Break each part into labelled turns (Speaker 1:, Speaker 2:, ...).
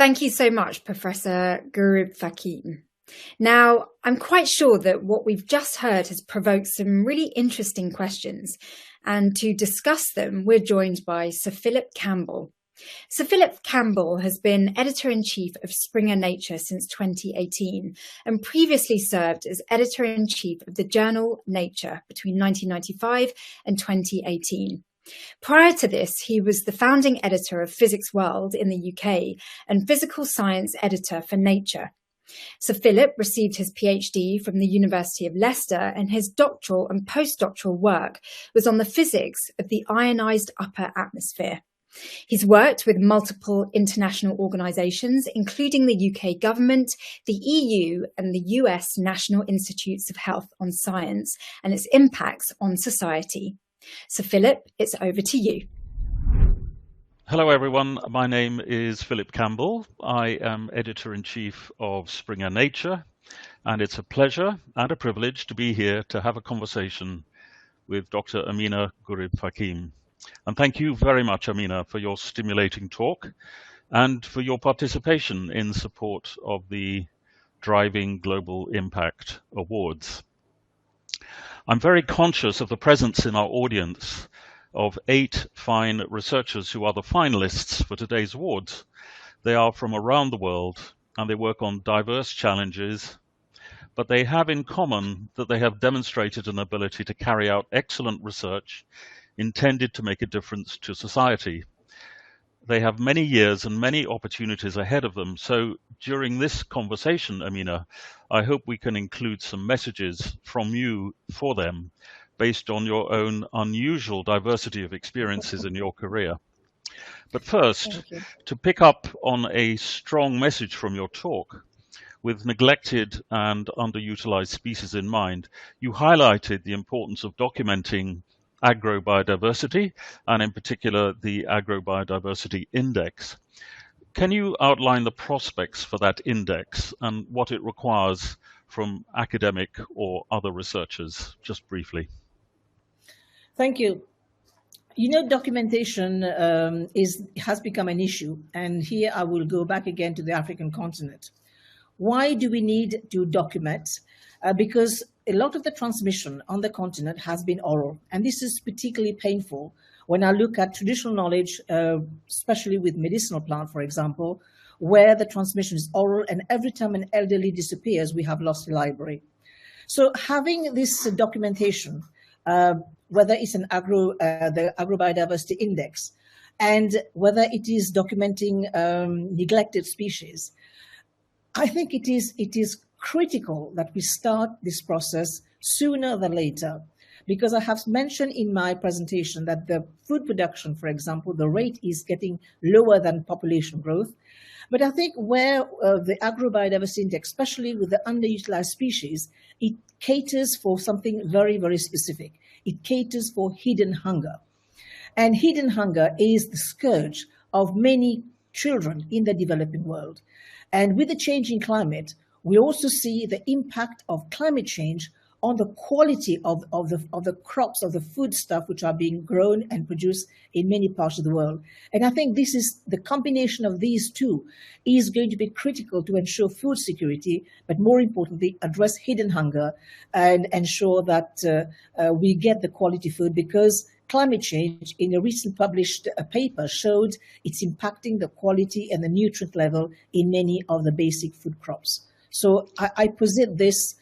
Speaker 1: Thank you so much, Professor Gurib-Fakim. Now, I'm quite sure that what we've just heard has provoked some really interesting questions. And to discuss them, we're joined by Sir Philip Campbell. Sir Philip Campbell has been Editor-in-Chief of Springer Nature since 2018 and previously served as Editor-in-Chief of the journal Nature between 1995 and 2018. Prior to this, he was the founding editor of Physics World in the UK and physical science editor for Nature. Sir Philip received his PhD from the University of Leicester, and his doctoral and postdoctoral work was on the physics of the ionised upper atmosphere. He's worked with multiple international organisations, including the UK government, the EU and the US National Institutes of Health on Science and its impacts on society. So Philip, it's over to you.
Speaker 2: Hello everyone, my name is Philip Campbell. I am Editor-in-Chief of Springer Nature, and it's a pleasure and a privilege to be here to have a conversation with Dr. Amina Gurib-Fakim. And thank you very much, Amina, for your stimulating talk and for your participation in support of the Driving Global Impact Awards. I'm very conscious of the presence in our audience of 8 fine researchers who are the finalists for today's awards. They are from around the world and they work on diverse challenges, but they have in common that they have demonstrated an ability to carry out excellent research intended to make a difference to society. They have many years and many opportunities ahead of them. So during this conversation, Amina, I hope we can include some messages from you for them based on your own unusual diversity of experiences in your career. But first, to pick up on a strong message from your talk, with neglected and underutilized species in mind, you highlighted the importance of documenting agrobiodiversity, and in particular the Agrobiodiversity Index. Can you outline the prospects for that index and what it requires from academic or other researchers, just briefly?
Speaker 3: Thank you. You know, documentation has become an issue, and here I will go back again to the African continent. Why do we need to document? Because a lot of the transmission on the continent has been oral, and this is particularly painful when I look at traditional knowledge, especially with medicinal plant, for example, where the transmission is oral, and every time an elderly disappears, we have lost a library. So having this documentation, whether it's the Agrobiodiversity Index, and whether it is documenting neglected species, I think it is critical that we start this process sooner than later, because I have mentioned in my presentation that the food production, for example, the rate is getting lower than population growth. But I think where the Agrobiodiversity Index, especially with the underutilized species, it caters for something very, very specific. It caters for hidden hunger. And hidden hunger is the scourge of many children in the developing world. And with the changing climate, we also see the impact of climate change on the quality of the crops, of the food stuff which are being grown and produced in many parts of the world. And I think this is the combination of these two is going to be critical to ensure food security, but more importantly, address hidden hunger and ensure that we get the quality food, because climate change in a recent published paper showed it's impacting the quality and the nutrient level in many of the basic food crops. So I present this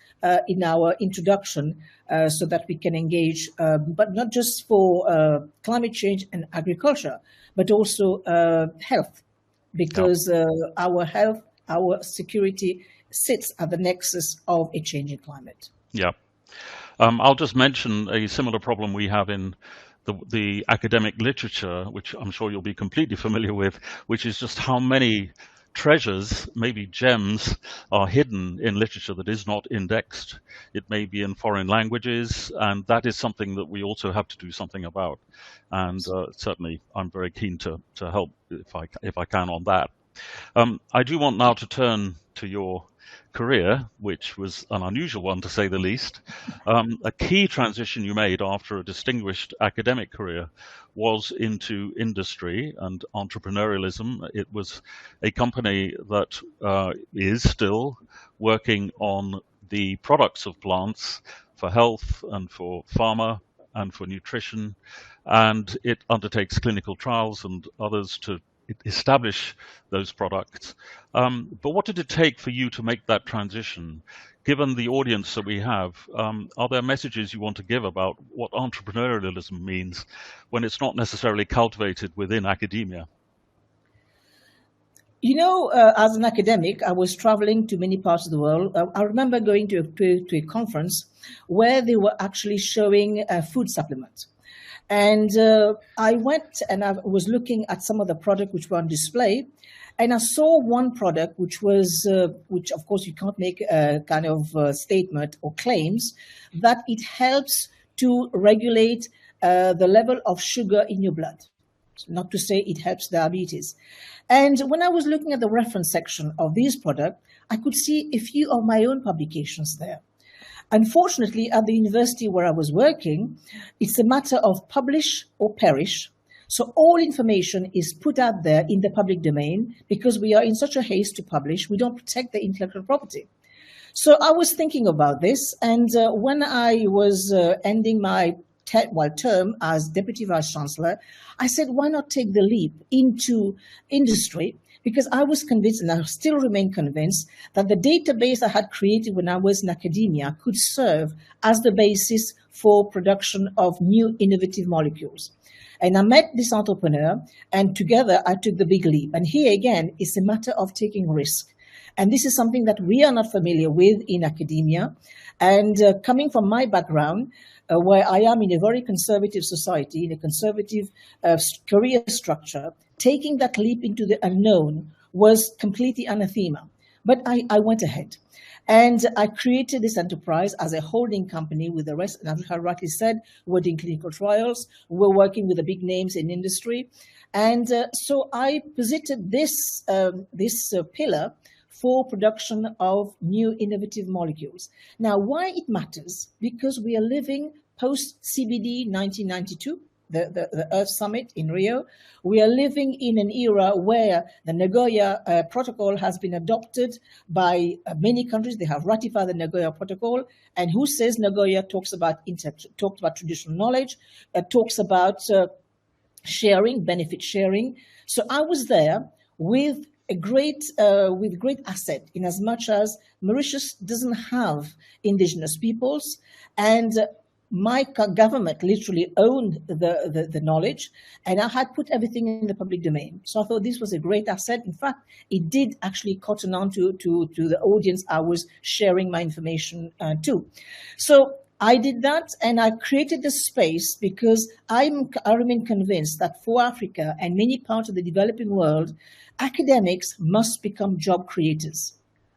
Speaker 3: in our introduction so that we can engage, but not just for climate change and agriculture, but also health, because our health, our security sits at the nexus of a changing climate.
Speaker 2: Yeah. I'll just mention a similar problem we have in the academic literature, which I'm sure you'll be completely familiar with, which is just how many treasures, maybe gems, are hidden in literature that is not indexed. It may be in foreign languages, and that is something that we also have to do something about. And certainly, I'm very keen to help if I can on that. I do want now to turn to your career, which was an unusual one to say the least. A key transition you made after a distinguished academic career was into industry and entrepreneurialism. It was a company that is still working on the products of plants for health and for pharma and for nutrition, and it undertakes clinical trials and others to establish those products. But what did it take for you to make that transition? Given the audience that we have, are there messages you want to give about what entrepreneurialism means when it's not necessarily cultivated within academia?
Speaker 3: You know, as an academic, I was traveling to many parts of the world. I remember going to a conference where they were actually showing food supplements. And I went and I was looking at some of the products which were on display. And I saw one product which of course you can't make a kind of statement or claims, that it helps to regulate the level of sugar in your blood. Not to say it helps diabetes. And when I was looking at the reference section of this product, I could see a few of my own publications there. Unfortunately, at the university where I was working, it's a matter of publish or perish. So all information is put out there in the public domain because we are in such a haste to publish, we don't protect the intellectual property. So I was thinking about this, and when I was ending my term as Deputy Vice Chancellor, I said, why not take the leap into industry? Because I was convinced, and I still remain convinced, that the database I had created when I was in academia could serve as the basis for production of new innovative molecules. And I met this entrepreneur, and together I took the big leap. And here again, it's a matter of taking risk. And this is something that we are not familiar with in academia. And coming from my background, where I am in a very conservative society, in a conservative career structure, taking that leap into the unknown was completely anathema. But I went ahead. And I created this enterprise as a holding company with the rest. And as I rightly said, we're doing clinical trials. We're working with the big names in industry. And so I posited this pillar for production of new innovative molecules. Now, why it matters? Because we are living post-CBD 1992, the Earth Summit in Rio. We are living in an era where the Nagoya Protocol has been adopted by many countries. They have ratified the Nagoya Protocol. And who says Nagoya talks about traditional knowledge, talks about sharing, benefit sharing. So I was there with great asset, in as much as Mauritius doesn't have indigenous peoples, and my government literally owned the knowledge, and I had put everything in the public domain. So I thought this was a great asset. In fact, it did actually cotton on to the audience I was sharing my information to. So I did that, and I created this space because I remain convinced that for Africa and many parts of the developing world, academics must become job creators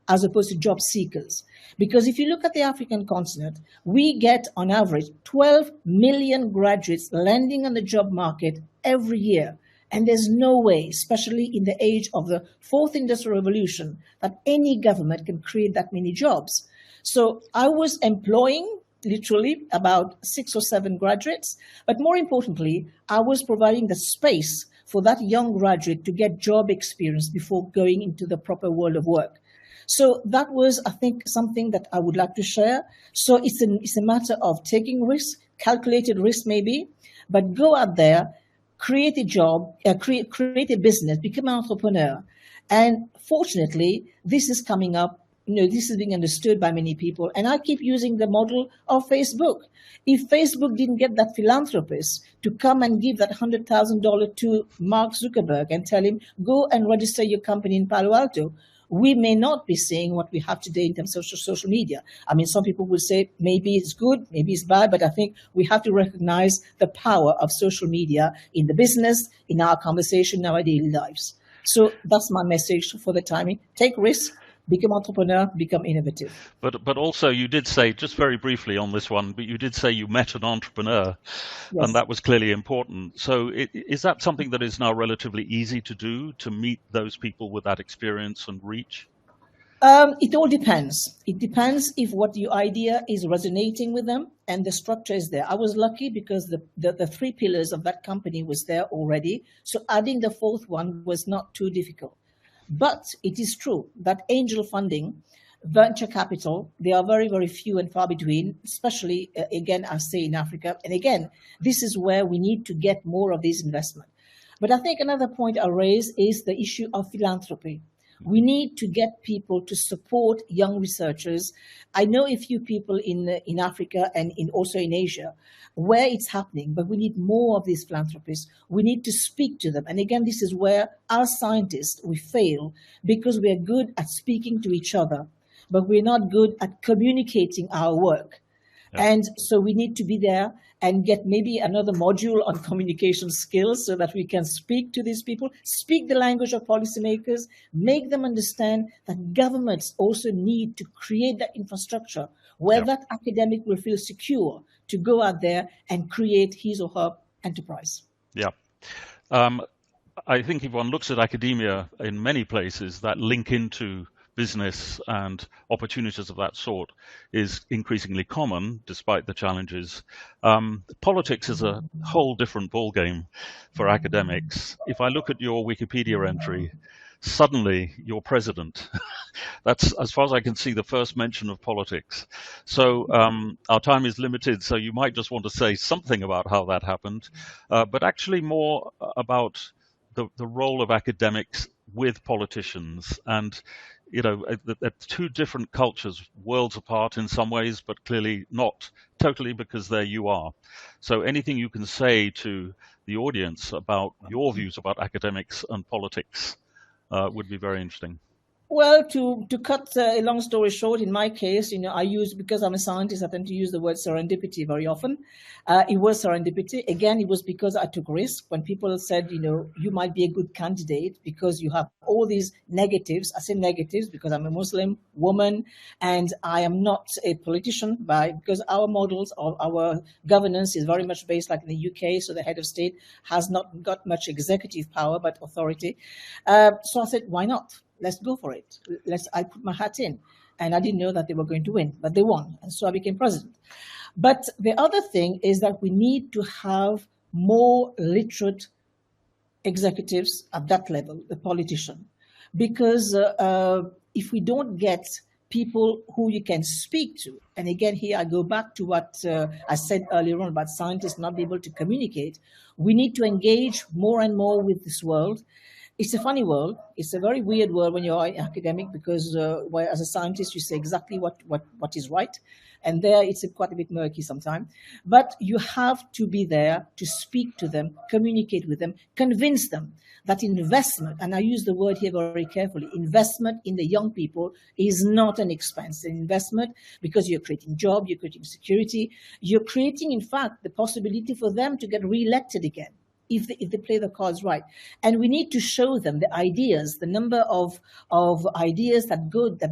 Speaker 3: as opposed to job seekers. Because if you look at the African continent, we get on average 12 million graduates landing on the job market every year. And there's no way, especially in the age of the fourth industrial revolution, that any government can create that many jobs. So I was employing literally about 6 or 7 graduates, but more importantly, I was providing the space for that young graduate to get job experience before going into the proper world of work. So that was, I think, something that I would like to share. So it's a matter of taking risk, calculated risk maybe, but go out there, create a job, create a business, become an entrepreneur. And fortunately, this is coming up. This is being understood by many people. And I keep using the model of Facebook. If Facebook didn't get that philanthropist to come and give that $100,000 to Mark Zuckerberg and tell him, go and register your company in Palo Alto, we may not be seeing what we have today in terms of social media. I mean, some people will say maybe it's good, maybe it's bad, but I think we have to recognize the power of social media in the business, in our conversation, in our daily lives. So that's my message for the timing. Take risks, become entrepreneur, become innovative.
Speaker 2: But also you did say, just very briefly on this one, but you did say you met an entrepreneur, and
Speaker 3: Yes.
Speaker 2: that was clearly important. So is that something that is now relatively easy to do, to meet those people with that experience and reach?
Speaker 3: It all depends. It depends if what your idea is resonating with them and the structure is there. I was lucky because the three pillars of that company was there already. So adding the fourth one was not too difficult. But it is true that angel funding, venture capital, they are very, very few and far between, especially, again, I say in Africa. And again, this is where we need to get more of this investment. But I think another point I raise is the issue of philanthropy. We need to get people to support young researchers. I know a few people in Africa and also in Asia where it's happening, but we need more of these philanthropists. We need to speak to them. And again, this is where our scientists, we fail because we are good at speaking to each other, but we're not good at communicating our work. Yeah. And so we need to be there and get maybe another module on communication skills so that we can speak to these people, speak the language of policymakers, make them understand that governments also need to create that infrastructure where that academic will feel secure to go out there and create his or her enterprise.
Speaker 2: Yeah. I think if one looks at academia in many places, that link into business and opportunities of that sort is increasingly common, despite the challenges. Politics is a whole different ballgame for academics. If I look at your Wikipedia entry, suddenly you're president. That's, as far as I can see, the first mention of politics. So our time is limited, so you might just want to say something about how that happened, but actually more about the role of academics with politicians. And you know, they're two different cultures, worlds apart in some ways, but clearly not totally, because there you are. So anything you can say to the audience about your views about academics and politics would be very interesting.
Speaker 3: Well, to cut a long story short, in my case, I use, because I'm a scientist, I tend to use the word serendipity very often. It was serendipity. Again, it was because I took risk. When people said, you might be a good candidate because you have all these negatives. I say negatives because I'm a Muslim woman and I am not a politician, because our models of our governance is very much based like in the UK. So the head of state has not got much executive power, but authority. So I said, why not? Let's go for it. I put my hat in. And I didn't know that they were going to win, but they won. And so I became president. But the other thing is that we need to have more literate executives at that level, the politician. Because if we don't get people who you can speak to, and again, here I go back to what I said earlier on about scientists not being able to communicate, we need to engage more and more with this world. It's a funny world. It's a very weird world when you're an academic because as a scientist, you say exactly what is right. And there it's quite a bit murky sometimes. But you have to be there to speak to them, communicate with them, convince them that investment, and I use the word here very carefully, investment in the young people is not an expense. An investment because you're creating jobs, you're creating security, you're creating, in fact, the possibility for them to get re-elected again. If they play the cards right. And we need to show them the ideas, the number of ideas that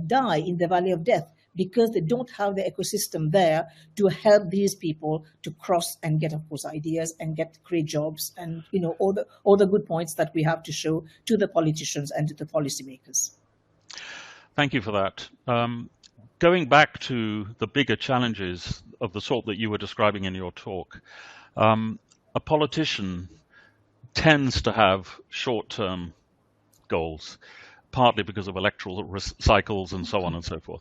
Speaker 3: die in the valley of death because they don't have the ecosystem there to help these people to cross and get, of course, ideas and create jobs and, all the good points that we have to show to the politicians and to the policymakers.
Speaker 2: Thank you for that. Going back to the bigger challenges of the sort that you were describing in your talk, a politician tends to have short-term goals, partly because of electoral cycles and so on and so forth.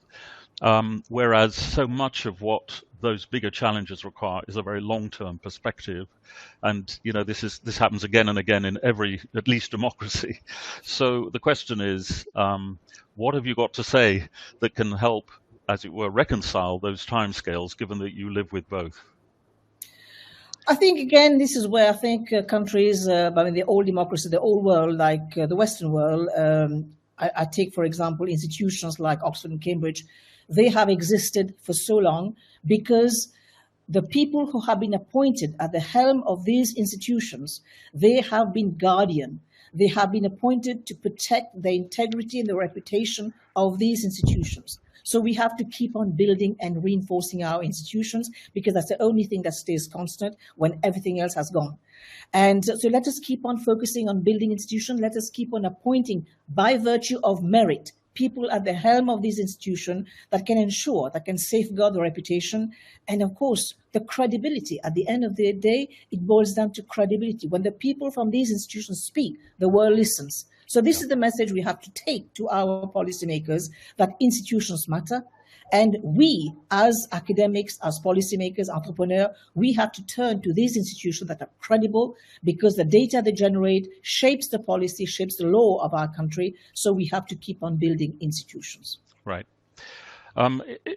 Speaker 2: Whereas so much of what those bigger challenges require is a very long-term perspective. And, this happens again and again in every, at least, democracy. So the question is, what have you got to say that can help, as it were, reconcile those timescales, given that you live with both?
Speaker 3: I think, again, this is where I think countries, the old democracy, the old world, like the Western world, I take, for example, institutions like Oxford and Cambridge, they have existed for so long because the people who have been appointed at the helm of these institutions, they have been guardian. They have been appointed to protect the integrity and the reputation of these institutions. So we have to keep on building and reinforcing our institutions, because that's the only thing that stays constant when everything else has gone. And so let us keep on focusing on building institutions. Let us keep on appointing, by virtue of merit, people at the helm of these institutions that can ensure, that can safeguard the reputation, and of course, the credibility. At the end of the day, it boils down to credibility. When the people from these institutions speak, the world listens. So this is the message we have to take to our policymakers, that institutions matter. And we, as academics, as policymakers, entrepreneurs, we have to turn to these institutions that are credible, because the data they generate shapes the policy, shapes the law of our country. So we have to keep on building institutions.
Speaker 2: Right.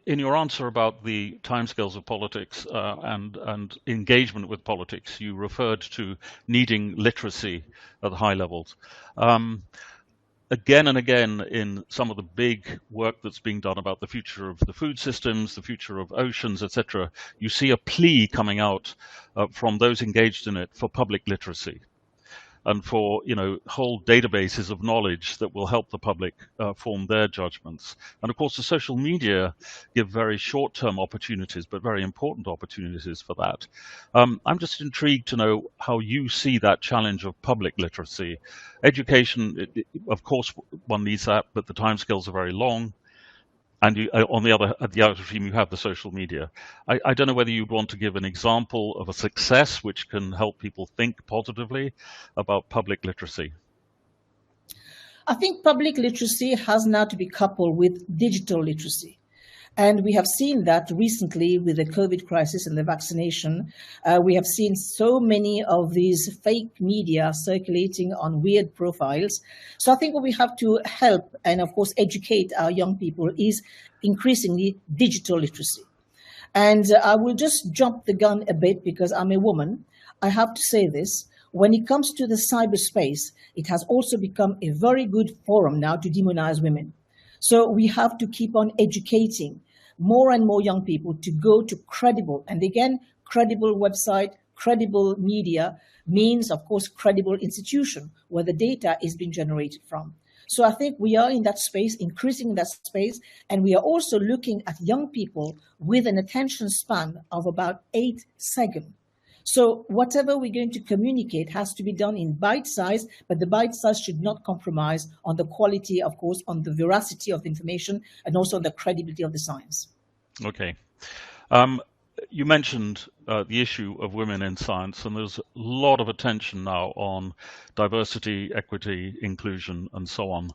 Speaker 2: In your answer about the timescales of politics and engagement with politics, you referred to needing literacy at high levels. Again and again, in some of the big work that's being done about the future of the food systems, the future of oceans, etc., you see a plea coming out from those engaged in it for public literacy, and for, whole databases of knowledge that will help the public form their judgments. And of course, the social media give very short-term opportunities, but very important opportunities for that. I'm just intrigued to know how you see that challenge of public literacy. Education, of course, one needs that, but the timescales are very long. And at the other extreme, you have the social media. I don't know whether you'd want to give an example of a success which can help people think positively about public literacy.
Speaker 3: I think public literacy has now to be coupled with digital literacy. And we have seen that recently with the COVID crisis and the vaccination. We have seen so many of these fake media circulating on weird profiles. So I think what we have to help and, of course, educate our young people is increasingly digital literacy. And I will just jump the gun a bit because I'm a woman. I have to say this. When it comes to the cyberspace, it has also become a very good forum now to demonize women. So we have to keep on educating more and more young people to go to credible, and again, credible website, credible media means, of course, credible institution where the data is being generated from. So I think we are in that space, increasing that space, and we are also looking at young people with an attention span of about 8 seconds. So whatever we're going to communicate has to be done in bite size, but the bite size should not compromise on the quality, of course, on the veracity of the information, and also on the credibility of the science.
Speaker 2: Okay. You mentioned the issue of women in science, and there's a lot of attention now on diversity, equity, inclusion, and so on.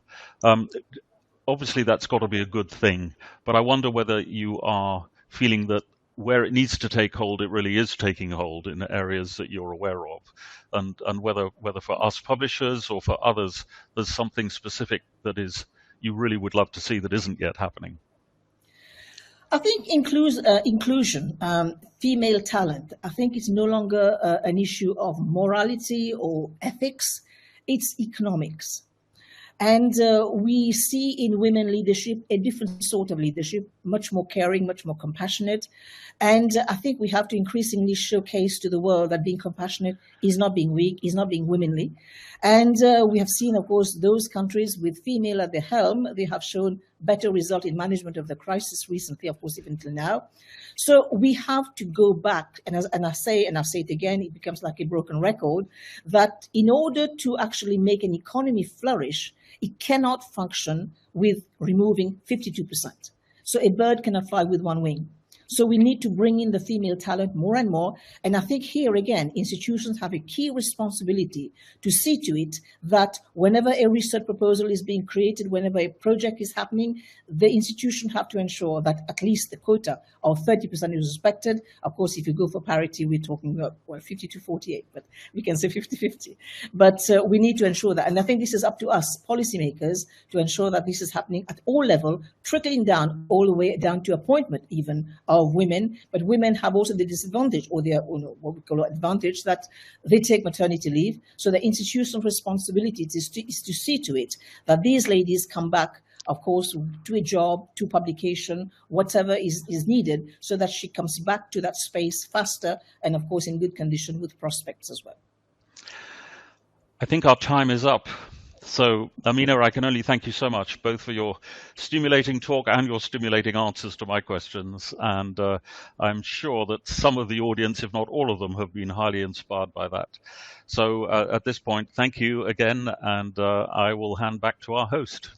Speaker 2: Obviously, that's got to be a good thing, but I wonder whether you are feeling that where it needs to take hold, it really is taking hold in areas that you're aware of, and whether for us publishers or for others, there's something specific that is you really would love to see that isn't yet happening.
Speaker 3: I think inclusion, female talent, I think it's no longer an issue of morality or ethics, it's economics. And we see in women leadership a different sort of leadership, much more caring, much more compassionate. And I think we have to increasingly showcase to the world that being compassionate is not being weak, is not being womanly. And we have seen, of course, those countries with female at the helm, they have shown better result in management of the crisis recently, of course, even till now. So we have to go back, and I say it again, it becomes like a broken record, that in order to actually make an economy flourish, it cannot function with removing 52%. So a bird cannot fly with one wing. So we need to bring in the female talent more and more. And I think here again, institutions have a key responsibility to see to it that whenever a research proposal is being created, whenever a project is happening, the institution have to ensure that at least the quota of 30% is respected. Of course, if you go for parity, we're talking about, 50-48, but we can say 50-50. But we need to ensure that. And I think this is up to us, policymakers, to ensure that this is happening at all levels, trickling down all the way down to appointment even of women. But women have also the disadvantage, or their what we call advantage, that they take maternity leave. So the institutional responsibility is to see to it that these ladies come back, of course, to a job, to publication, whatever is needed, so that she comes back to that space faster and, of course, in good condition with prospects as well.
Speaker 2: I think our time is up. So, Amina, I can only thank you so much, both for your stimulating talk and your stimulating answers to my questions. And I'm sure that some of the audience, if not all of them, have been highly inspired by that. So at this point, thank you again, and I will hand back to our host.